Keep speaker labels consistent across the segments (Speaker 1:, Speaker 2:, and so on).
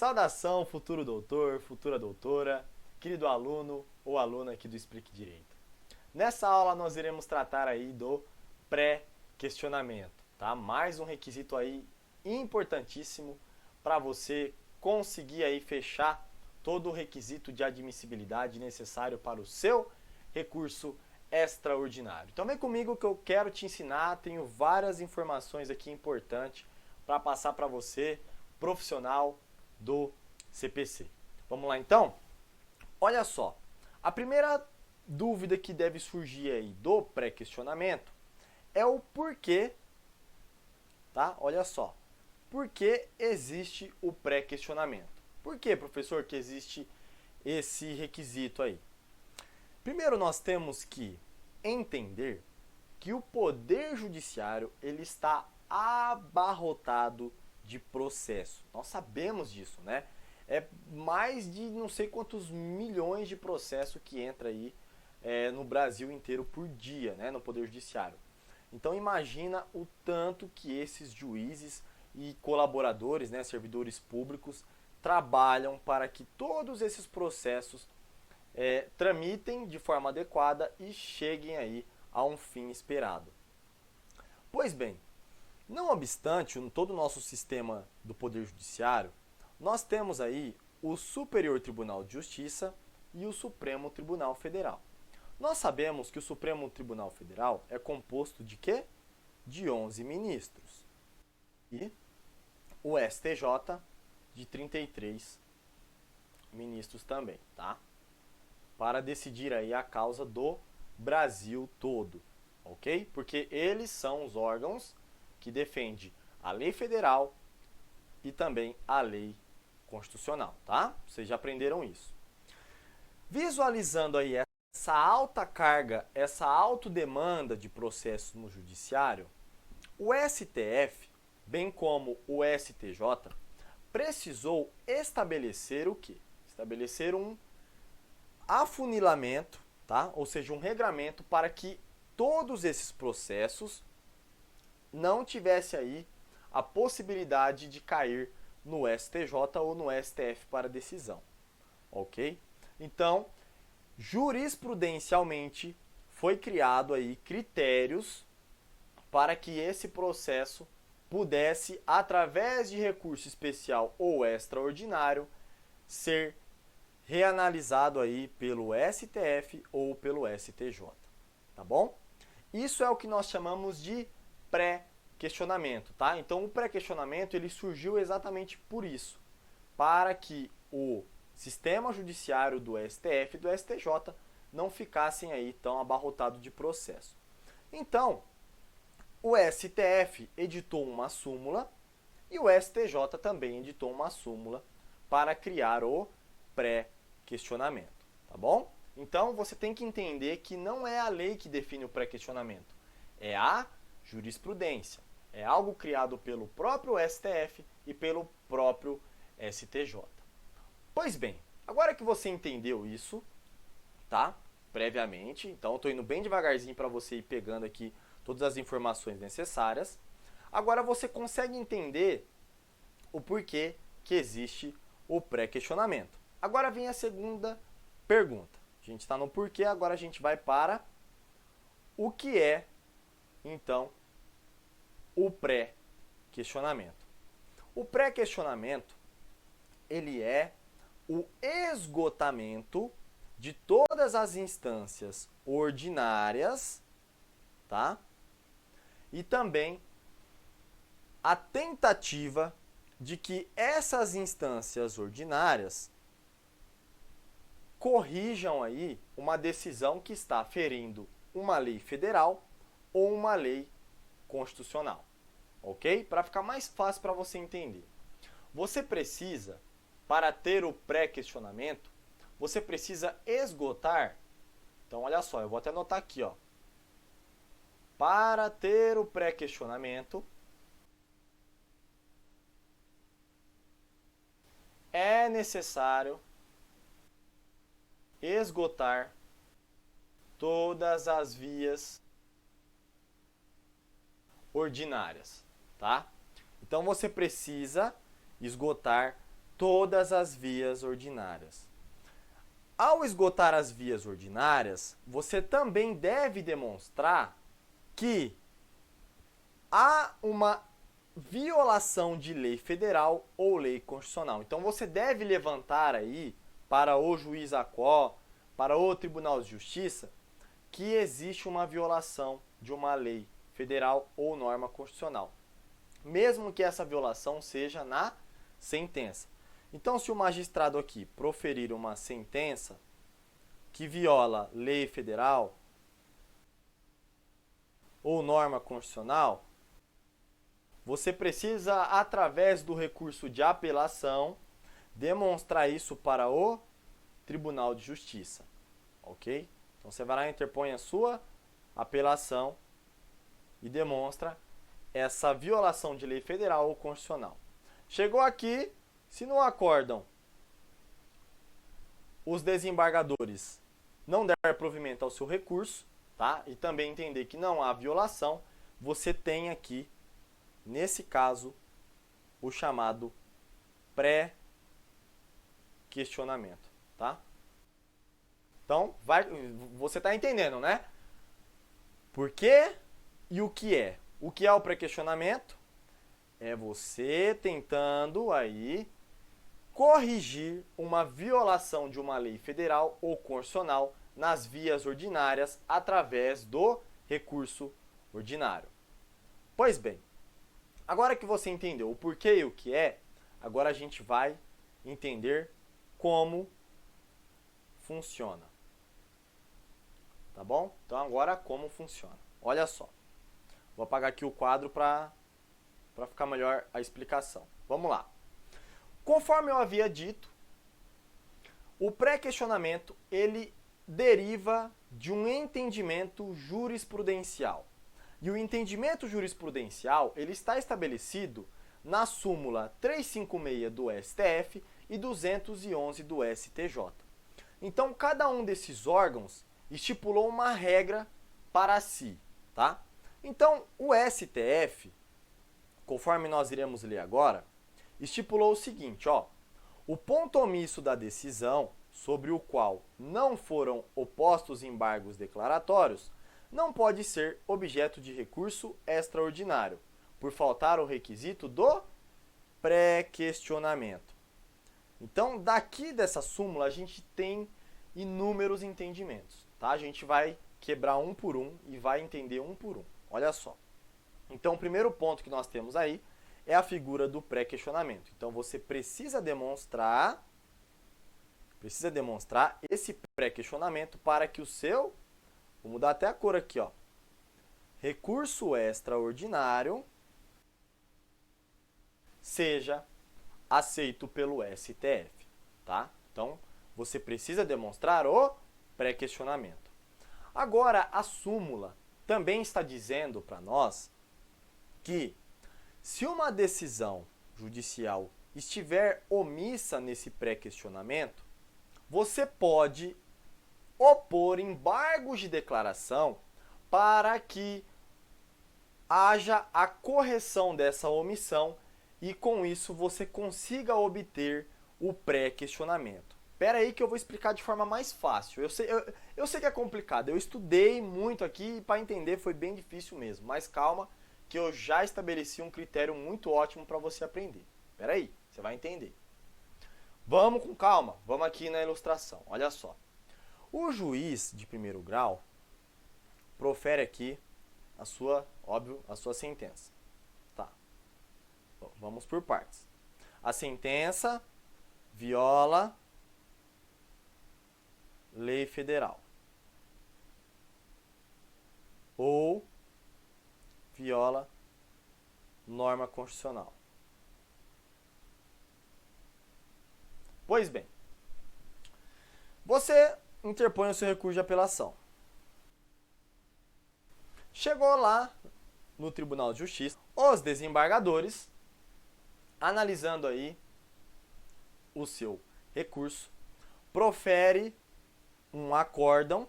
Speaker 1: Saudação, futuro doutor, futura doutora, querido aluno ou aluna aqui do Explique Direito. Nessa aula nós iremos tratar aí do pré-questionamento, tá? Mais um requisito aí importantíssimo para você conseguir aí fechar todo o requisito de admissibilidade necessário para o seu recurso extraordinário. Então vem comigo que eu quero te ensinar, tenho várias informações aqui importantes para passar para você, profissional do CPC. Vamos lá então? Olha só, a primeira dúvida que deve surgir aí do pré-questionamento é o porquê, tá? Olha só, por que existe o pré-questionamento? Por que, professor, que existe esse requisito aí? Primeiro nós temos que entender que o Poder Judiciário ele está abarrotado de processo. Nós sabemos disso, né? É mais de não sei quantos milhões de processos que entra aí no Brasil inteiro por dia, né, no Poder Judiciário. Então imagina o tanto que esses juízes e colaboradores, né, servidores públicos, trabalham para que todos esses processos tramitem de forma adequada e cheguem aí a um fim esperado. Pois bem, não obstante, em todo o nosso sistema do Poder Judiciário, nós temos aí o Superior Tribunal de Justiça e o Supremo Tribunal Federal. Nós sabemos que o Supremo Tribunal Federal é composto de quê? De 11 ministros. E o STJ de 33 ministros também, tá? Para decidir aí a causa do Brasil todo, ok? Porque eles são os órgãos que defendem a lei federal e também a lei constitucional, tá? Vocês já aprenderam isso. Visualizando aí essa alta carga, essa autodemanda de processos no judiciário, o STF, bem como o STJ, precisou estabelecer o quê? Estabelecer um afunilamento, tá? Ou seja, um regramento para que todos esses processos não tivesse aí a possibilidade de cair no STJ ou no STF para decisão, ok? Então, jurisprudencialmente foi criado aí critérios para que esse processo pudesse, através de recurso especial ou extraordinário, ser reanalisado aí pelo STF ou pelo STJ, tá bom? Isso é o que nós chamamos de pré-questionamento, tá? Então o pré-questionamento ele surgiu exatamente por isso, para que o sistema judiciário do STF e do STJ não ficassem aí tão abarrotados de processo. Então, o STF editou uma súmula e o STJ também editou uma súmula para criar o pré-questionamento, tá bom? Então você tem que entender que não é a lei que define o pré-questionamento, é a jurisprudência. É algo criado pelo próprio STF e pelo próprio STJ. Pois bem, agora que você entendeu isso, tá? Previamente, então eu estou indo bem devagarzinho para você ir pegando aqui todas as informações necessárias. Agora você consegue entender o porquê que existe o pré-questionamento. Agora vem a segunda pergunta. A gente está no porquê, agora a gente vai para o que é, então, o pré-questionamento. O pré-questionamento, ele é o esgotamento de todas as instâncias ordinárias, tá? E também a tentativa de que essas instâncias ordinárias corrijam aí uma decisão que está ferindo uma lei federal ou uma lei constitucional, ok? Para ficar mais fácil para você entender. Você precisa, para ter o pré-questionamento, você precisa esgotar. Então, olha só, eu vou até anotar aqui, ó. Para ter o pré-questionamento, é necessário esgotar todas as vias ordinárias, tá? Então você precisa esgotar todas as vias ordinárias. Ao esgotar as vias ordinárias, você também deve demonstrar que há uma violação de lei federal ou lei constitucional. Então você deve levantar aí para o juiz ACO, para o Tribunal de Justiça, que existe uma violação de uma lei federal ou norma constitucional, mesmo que essa violação seja na sentença. Então, se o magistrado aqui proferir uma sentença que viola lei federal ou norma constitucional, você precisa, através do recurso de apelação, demonstrar isso para o Tribunal de Justiça, ok? Então você vai lá, interpõe a sua apelação e demonstra essa violação de lei federal ou constitucional. Chegou aqui, se no acórdão os desembargadores não der provimento ao seu recurso, tá? E também entender que não há violação, você tem aqui, nesse caso, o chamado pré-questionamento, tá? Então, você está entendendo, né? Por quê e o que é? O que é o pré-questionamento? É você tentando aí corrigir uma violação de uma lei federal ou constitucional nas vias ordinárias através do recurso ordinário. Pois bem, agora que você entendeu o porquê e o que é, agora a gente vai entender como funciona. Tá bom? Então agora como funciona. Olha só. Vou apagar aqui o quadro para ficar melhor a explicação. Vamos lá. Conforme eu havia dito, o pré-questionamento ele deriva de um entendimento jurisprudencial. E o entendimento jurisprudencial ele está estabelecido na súmula 356 do STF e 211 do STJ. Então, cada um desses órgãos estipulou uma regra para si, tá? Então, o STF, conforme nós iremos ler agora, estipulou o seguinte, ó: o ponto omisso da decisão, sobre o qual não foram opostos embargos declaratórios, não pode ser objeto de recurso extraordinário, por faltar o requisito do pré-questionamento. Então, daqui dessa súmula, a gente tem inúmeros entendimentos, tá? A gente vai quebrar um por um e vai entender um por um. Olha só. Então, o primeiro ponto que nós temos aí é a figura do pré-questionamento. Então, você precisa demonstrar esse pré-questionamento para que o seu, vou mudar até a cor aqui, ó, recurso extraordinário seja aceito pelo STF, tá? Então, você precisa demonstrar o pré-questionamento. Agora, a súmula também está dizendo para nós que se uma decisão judicial estiver omissa nesse pré-questionamento, você pode opor embargos de declaração para que haja a correção dessa omissão e com isso você consiga obter o pré-questionamento. Espera aí que eu vou explicar de forma mais fácil. Eu sei que é complicado, eu estudei muito aqui e para entender foi bem difícil mesmo, mas calma que eu já estabeleci um critério muito ótimo para você aprender. Espera aí, você vai entender. Vamos com calma, vamos aqui na ilustração, olha só. O juiz de primeiro grau profere aqui a sua sentença. Tá. Bom, vamos por partes. A sentença viola lei federal ou viola norma constitucional. Pois bem, você interpõe o seu recurso de apelação. Chegou lá no Tribunal de Justiça, os desembargadores, analisando aí o seu recurso, profere um acórdão,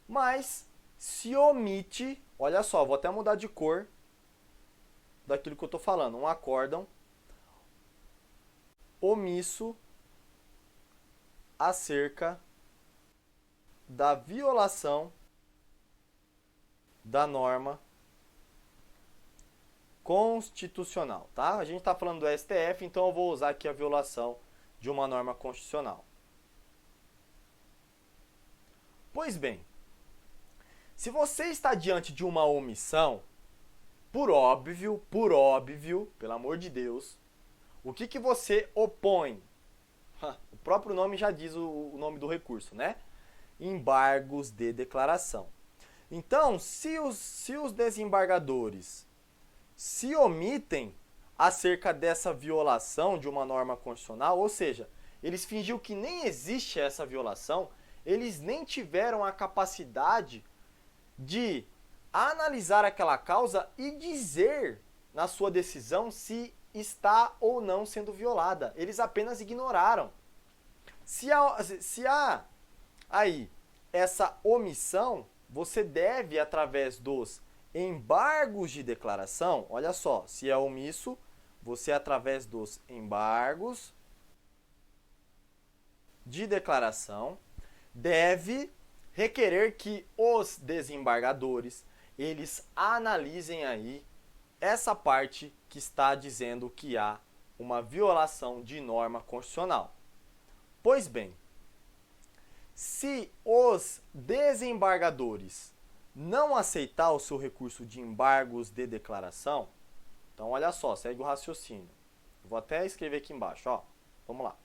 Speaker 1: mas se omite, olha só, vou até mudar de cor, daquilo que eu estou falando, um acórdão omisso acerca da violação da norma constitucional, tá? A gente está falando do STF, então eu vou usar aqui a violação de uma norma constitucional. Pois bem, se você está diante de uma omissão, por óbvio, pelo amor de Deus, o que você opõe? O próprio nome já diz o nome do recurso, né? Embargos de declaração. Então, se os desembargadores se omitem acerca dessa violação de uma norma constitucional, ou seja, eles fingiram que nem existe essa violação, eles nem tiveram a capacidade de analisar aquela causa e dizer na sua decisão se está ou não sendo violada. Eles apenas ignoraram. Se há aí essa omissão, você deve, através dos embargos de declaração, olha só, se é omisso, você, através dos embargos de declaração, deve requerer que os desembargadores, eles analisem aí essa parte que está dizendo que há uma violação de norma constitucional. Pois bem, se os desembargadores não aceitar o seu recurso de embargos de declaração, então olha só, segue o raciocínio. Vou até escrever aqui embaixo, ó. Vamos lá.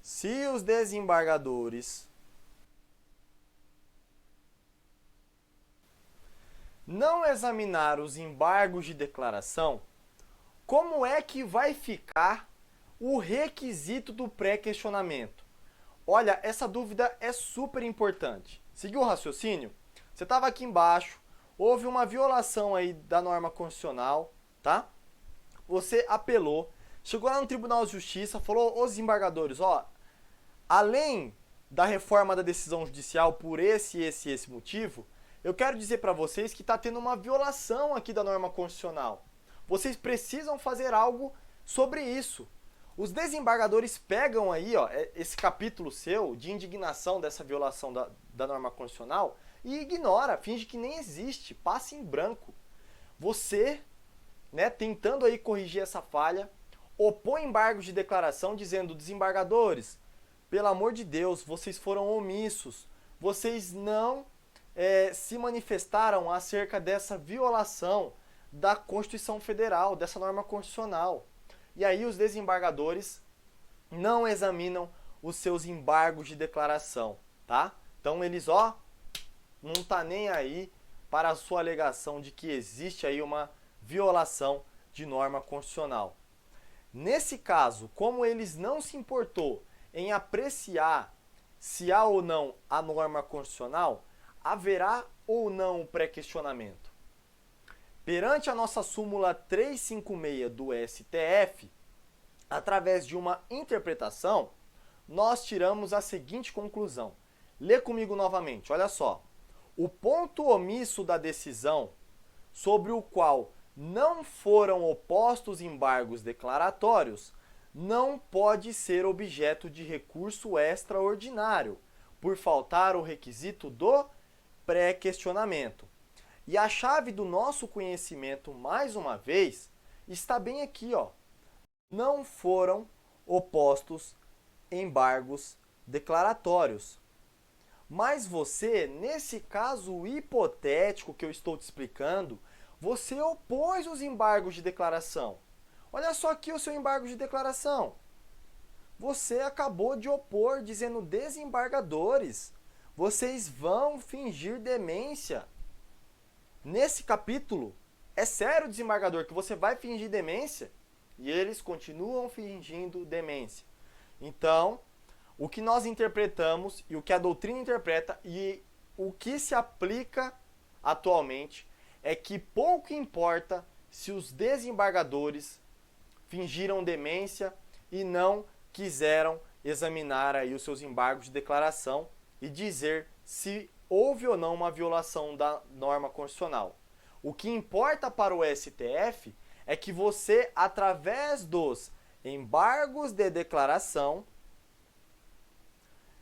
Speaker 1: Se os desembargadores não examinar os embargos de declaração, como é que vai ficar o requisito do pré-questionamento? Olha, essa dúvida é super importante. Seguiu o raciocínio? Você estava aqui embaixo, houve uma violação aí da norma constitucional, tá? Você apelou, chegou lá no Tribunal de Justiça, falou aos desembargadores, ó, além da reforma da decisão judicial por esse motivo, eu quero dizer para vocês que está tendo uma violação aqui da norma constitucional. Vocês precisam fazer algo sobre isso. Os desembargadores pegam aí, ó, esse capítulo seu de indignação dessa violação da norma constitucional e ignora, finge que nem existe, passa em branco. Você, né, tentando aí corrigir essa falha, opõe embargos de declaração dizendo, desembargadores, pelo amor de Deus, vocês foram omissos, vocês não se manifestaram acerca dessa violação da Constituição Federal, dessa norma constitucional. E aí os desembargadores não examinam os seus embargos de declaração, tá? Então eles, ó, não tá nem aí para a sua alegação de que existe aí uma violação de norma constitucional. Nesse caso, como eles não se importou em apreciar se há ou não a norma constitucional, haverá ou não o pré-questionamento? Perante a nossa súmula 356 do STF, através de uma interpretação, nós tiramos a seguinte conclusão. Lê comigo novamente, olha só. O ponto omisso da decisão, sobre o qual não foram opostos embargos declaratórios, não pode ser objeto de recurso extraordinário, por faltar o requisito do pré-questionamento. E a chave do nosso conhecimento, mais uma vez, está bem aqui, ó. Não foram opostos embargos declaratórios. Mas você, nesse caso hipotético que eu estou te explicando, você opôs os embargos de declaração. Olha só aqui o seu embargo de declaração. Você acabou de opor, dizendo, desembargadores, vocês vão fingir demência. Nesse capítulo, é sério, desembargador, que você vai fingir demência? E eles continuam fingindo demência. Então, o que nós interpretamos e o que a doutrina interpreta e o que se aplica atualmente é que pouco importa se os desembargadores fingiram demência e não quiseram examinar aí os seus embargos de declaração e dizer se houve ou não uma violação da norma constitucional. O que importa para o STF é que você, através dos embargos de declaração,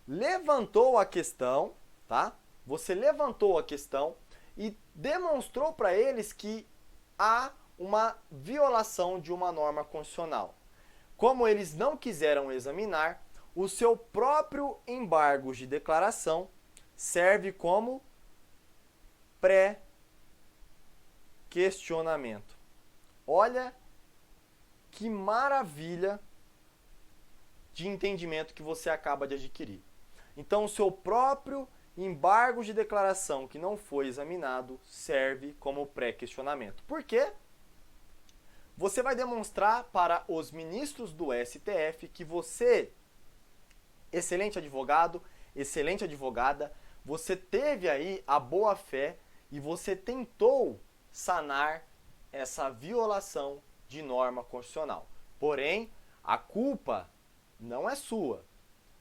Speaker 1: levantou a questão, tá? Você levantou a questão e demonstrou para eles que há uma violação de uma norma constitucional. Como eles não quiseram examinar, o seu próprio embargo de declaração serve como pré-questionamento. Olha que maravilha de entendimento que você acaba de adquirir. Então, o seu próprio embargo de declaração que não foi examinado serve como pré-questionamento. Por quê? Você vai demonstrar para os ministros do STF que você, excelente advogado, excelente advogada, você teve aí a boa fé e você tentou sanar essa violação de norma constitucional. Porém, a culpa não é sua,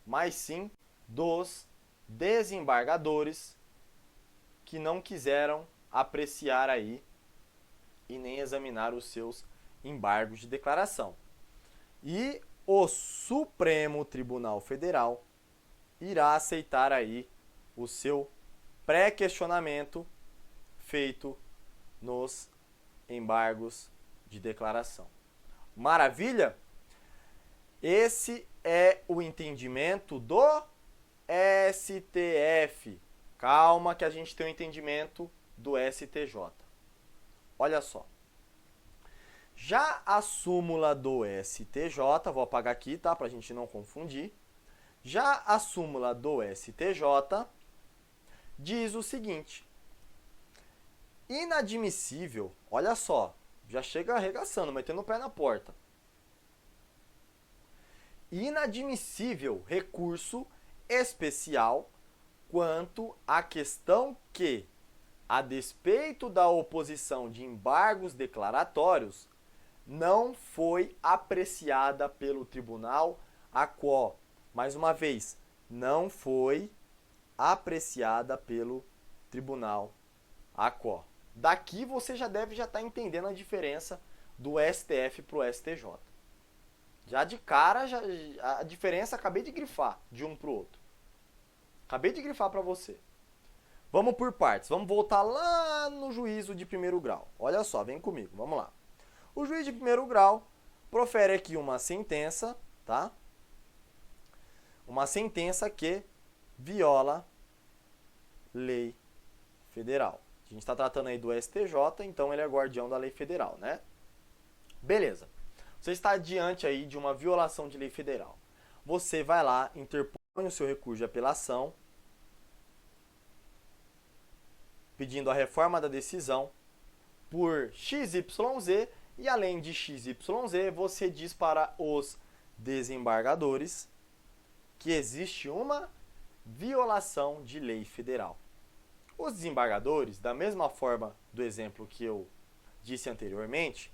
Speaker 1: mas sim dos desembargadores que não quiseram apreciar aí e nem examinar os seus embargos de declaração. E o Supremo Tribunal Federal irá aceitar aí o seu pré-questionamento feito nos embargos de declaração. Maravilha? Esse é o entendimento do STF. Calma que a gente tem o entendimento do STJ. Olha só. Já a súmula do STJ, vou apagar aqui, tá? Pra gente não confundir. Já a súmula do STJ diz o seguinte: inadmissível, olha só, já chega arregaçando, metendo o pé na porta. Inadmissível recurso especial quanto à questão que, a despeito da oposição de embargos declaratórios, não foi apreciada pelo tribunal a qual, mais uma vez, não foi apreciada pelo tribunal a qual. Daqui você já deve estar entendendo a diferença do STF para o STJ. Já de cara, a diferença acabei de grifar de um para o outro. Acabei de grifar para você. Vamos por partes. Vamos voltar lá no juízo de primeiro grau. Olha só, vem comigo. Vamos lá. O juiz de primeiro grau profere aqui uma sentença, tá? Uma sentença que viola lei federal. A gente está tratando aí do STJ, então ele é guardião da lei federal, né? Beleza. Você está diante aí de uma violação de lei federal. Você vai lá, interpõe o seu recurso de apelação, pedindo a reforma da decisão por XYZ, e além de XYZ, você diz para os desembargadores que existe uma violação de lei federal. Os desembargadores, da mesma forma do exemplo que eu disse anteriormente,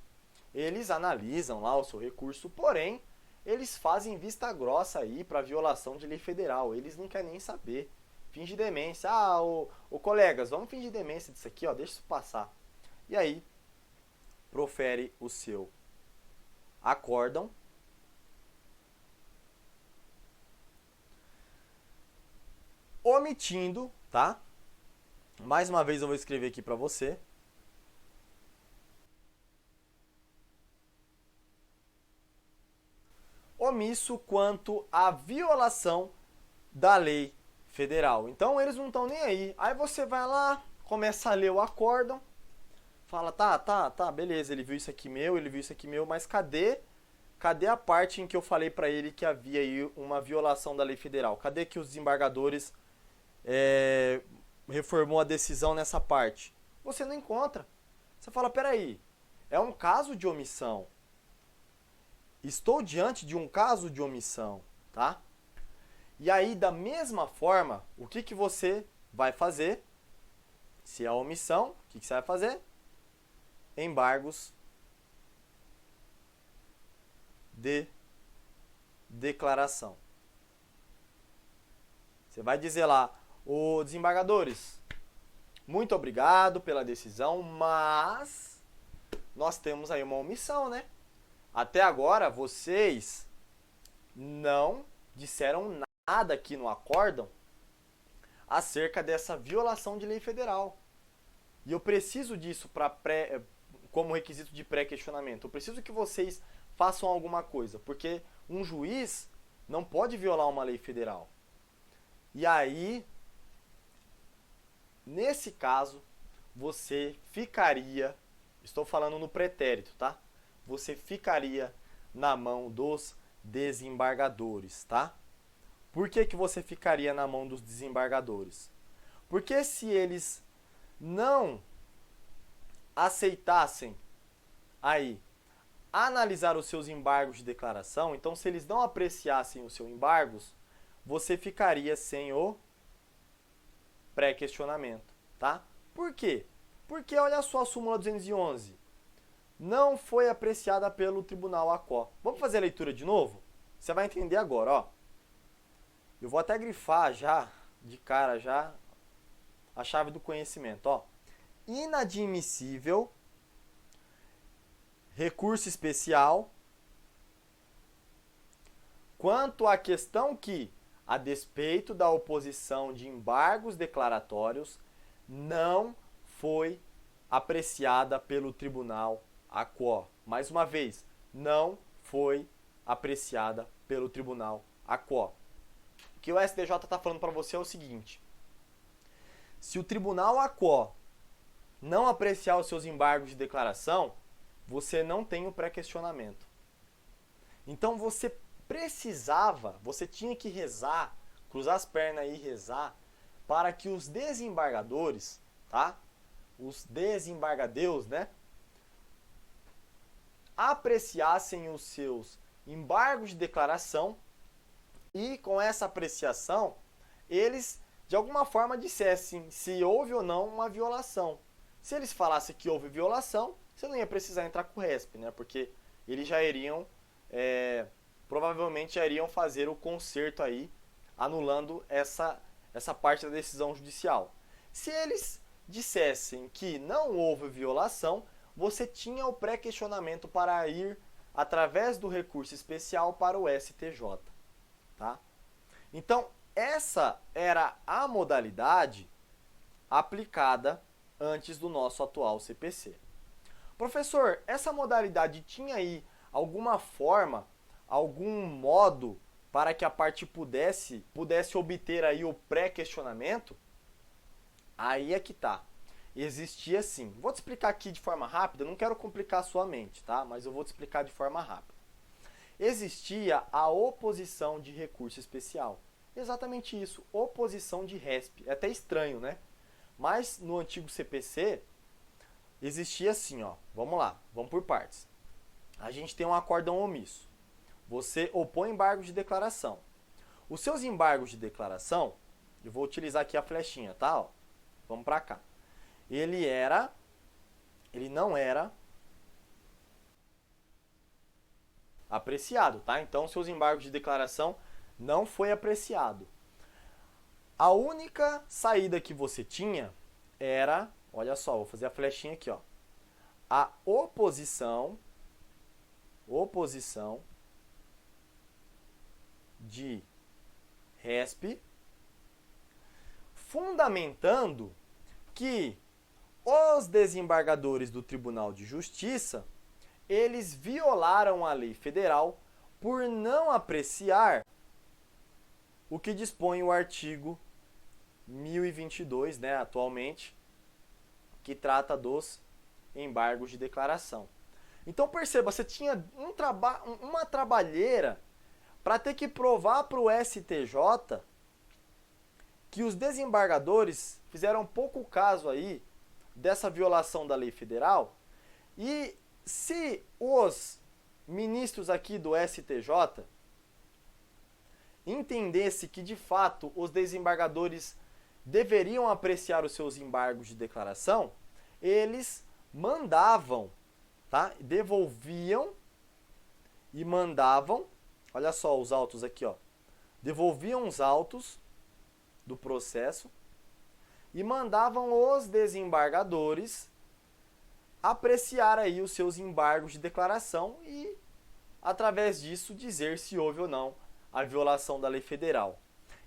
Speaker 1: eles analisam lá o seu recurso, porém, eles fazem vista grossa aí para violação de lei federal. Eles não querem nem saber. Finge demência. Ah, colegas, vamos fingir demência disso aqui, ó, deixa isso passar. E aí, profere o seu acórdão, omitindo, tá? Mais uma vez eu vou escrever aqui para você. Omisso quanto à violação da lei federal. Então eles não estão nem aí. Aí você vai lá, começa a ler o acórdão, fala, tá, beleza, ele viu isso aqui meu, mas cadê a parte em que eu falei para ele que havia aí uma violação da lei federal? Cadê que os desembargadores reformou a decisão nessa parte? Você não encontra. Você fala, peraí, é um caso de omissão. Estou diante de um caso de omissão, tá? E aí, da mesma forma, o que você vai fazer? Se é omissão, o que você vai fazer? Embargos de declaração. Você vai dizer lá, ô desembargadores, muito obrigado pela decisão, mas nós temos aí uma omissão, né? Até agora vocês não disseram nada aqui no acórdão acerca dessa violação de lei federal. E eu preciso disso como requisito de pré-questionamento. Eu preciso que vocês façam alguma coisa, porque um juiz não pode violar uma lei federal. E aí, nesse caso, você ficaria, estou falando no pretérito, tá? Você ficaria na mão dos desembargadores, tá? Por que que você ficaria na mão dos desembargadores? Porque se eles não aceitassem aí analisar os seus embargos de declaração, então se eles não apreciassem os seus embargos, você ficaria sem o pré-questionamento, tá? Por quê? Porque olha só a súmula 211. Não foi apreciada pelo Tribunal ACO. Vamos fazer a leitura de novo? Você vai entender agora, ó. Eu vou até grifar já, de cara já, a chave do conhecimento, ó. Inadmissível, recurso especial, quanto à questão que, a despeito da oposição de embargos declaratórios, não foi apreciada pelo Tribunal ACO. Mais uma vez, não foi apreciada pelo Tribunal ACO. O que o STJ está falando para você é o seguinte: se o Tribunal ACO não apreciar os seus embargos de declaração, você não tem o pré-questionamento. Então você tinha que rezar, cruzar as pernas e rezar, para que os desembargadores, tá? Os desembargadeus, né? Apreciassem os seus embargos de declaração e com essa apreciação, eles de alguma forma dissessem se houve ou não uma violação. Se eles falassem que houve violação, você não ia precisar entrar com o RESP, né? Porque eles já iriam, provavelmente já iriam fazer o conserto aí, anulando essa parte da decisão judicial. Se eles dissessem que não houve violação, você tinha o pré-questionamento para ir, através do recurso especial, para o STJ. Tá? Então, essa era a modalidade aplicada antes do nosso atual CPC. Professor, essa modalidade tinha aí alguma forma, algum modo para que a parte pudesse obter aí o pré-questionamento? Aí é que tá. Existia sim. Vou te explicar aqui de forma rápida, não quero complicar a sua mente, tá? Mas eu vou te explicar de forma rápida. Existia a oposição de recurso especial. Exatamente isso, oposição de RESP. É até estranho, né? Mas no antigo CPC existia assim, ó. Vamos lá, vamos por partes. A gente tem um acórdão omisso. Você opõe embargos de declaração. Os seus embargos de declaração, eu vou utilizar aqui a flechinha, tá? Ó, vamos para cá. Ele não era apreciado, tá? Então, seus embargos de declaração não foi apreciado. A única saída que você tinha era, olha só, vou fazer a flechinha aqui, ó. A oposição de RESP, fundamentando que os desembargadores do Tribunal de Justiça, eles violaram a lei federal por não apreciar o que dispõe o artigo 1022, né, atualmente, que trata dos embargos de declaração. Então perceba, você tinha uma trabalheira para ter que provar para o STJ que os desembargadores fizeram pouco caso aí dessa violação da lei federal, e se os ministros aqui do STJ entendesse que de fato os desembargadores deveriam apreciar os seus embargos de declaração, eles mandavam, tá? Devolviam e mandavam, olha só os autos aqui, ó. Devolviam os autos do processo e mandavam os desembargadores apreciar aí os seus embargos de declaração e, através disso, dizer se houve ou não a violação da lei federal.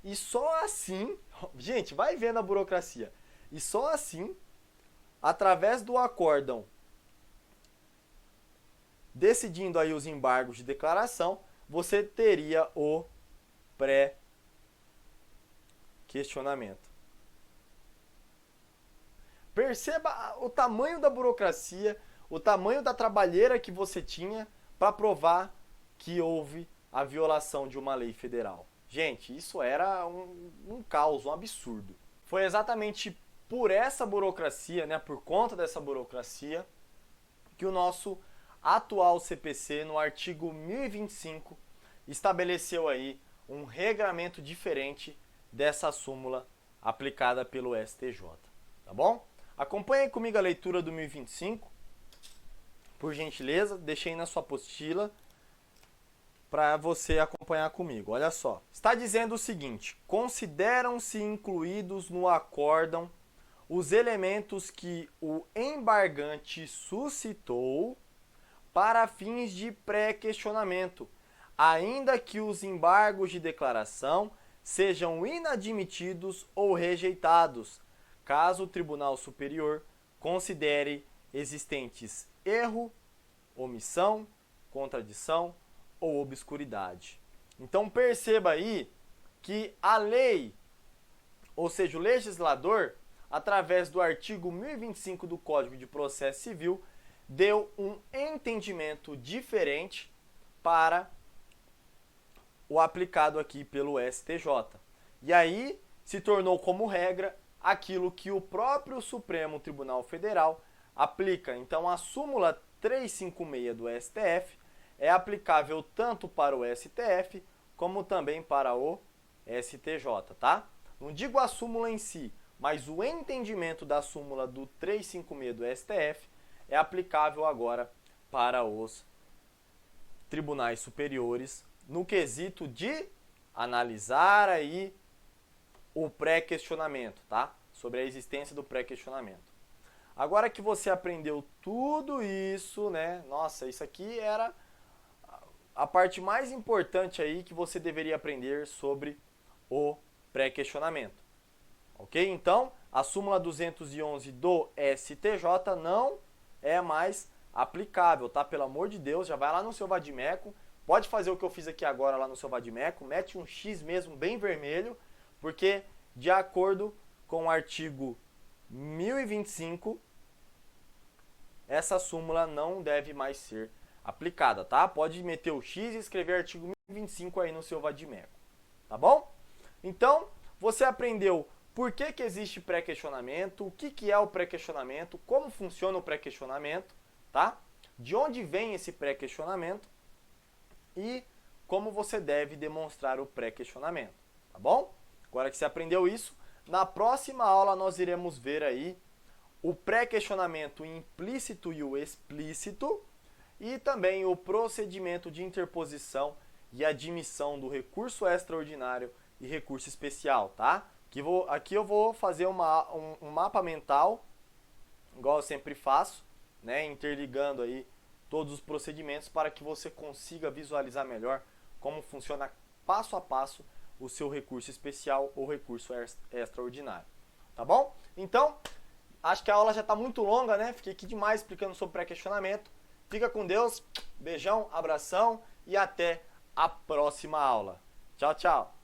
Speaker 1: E só assim, gente, vai vendo a burocracia, e só assim, através do acórdão, decidindo aí os embargos de declaração, você teria o pré-questionamento. Perceba o tamanho da burocracia, o tamanho da trabalheira que você tinha para provar que houve a violação de uma lei federal. Gente, isso era um caos, um absurdo. Foi exatamente por essa burocracia, né, por conta dessa burocracia, que o nosso atual CPC, no artigo 1025, estabeleceu aí um regramento diferente dessa súmula aplicada pelo STJ. Tá bom? Acompanhe comigo a leitura do 1025, por gentileza, deixei na sua apostila para você acompanhar comigo. Olha só, está dizendo o seguinte: consideram-se incluídos no acórdão os elementos que o embargante suscitou para fins de pré-questionamento, ainda que os embargos de declaração sejam inadmitidos ou rejeitados, caso o Tribunal Superior considere existentes erro, omissão, contradição ou obscuridade. Então perceba aí que a lei, ou seja, o legislador, através do artigo 1025 do Código de Processo Civil, deu um entendimento diferente para o aplicado aqui pelo STJ. E aí se tornou como regra aquilo que o próprio Supremo Tribunal Federal aplica. Então a súmula 356 do STF é aplicável tanto para o STF como também para o STJ, tá? Não digo a súmula em si, mas o entendimento da súmula do 356 do STF é aplicável agora para os tribunais superiores no quesito de analisar aí o pré-questionamento, tá? Sobre a existência do pré-questionamento. Agora que você aprendeu tudo isso, né? Nossa, isso aqui era a parte mais importante aí que você deveria aprender sobre o pré-questionamento. Ok? Então, a súmula 211 do STJ não é mais aplicável, tá? Pelo amor de Deus, já vai lá no seu vadimeco, pode fazer o que eu fiz aqui agora lá no seu vadimeco, mete um X mesmo bem vermelho, porque de acordo com o artigo 1025, essa súmula não deve mais ser aplicada, tá? Pode meter o X e escrever artigo 1025 aí no seu vadimeco, tá bom? Então, você aprendeu por que existe pré-questionamento, o que é o pré-questionamento, como funciona o pré-questionamento, tá? De onde vem esse pré-questionamento e como você deve demonstrar o pré-questionamento, tá bom? Agora que você aprendeu isso, na próxima aula nós iremos ver aí o pré-questionamento implícito e o explícito e também o procedimento de interposição e admissão do recurso extraordinário e recurso especial, tá? Aqui eu vou fazer um mapa mental, igual eu sempre faço, né, interligando aí todos os procedimentos para que você consiga visualizar melhor como funciona passo a passo o seu recurso especial ou recurso extraordinário, tá bom? Então, acho que a aula já está muito longa, né? Fiquei aqui demais explicando sobre pré-questionamento. Fica com Deus, beijão, abração e até a próxima aula. Tchau, tchau!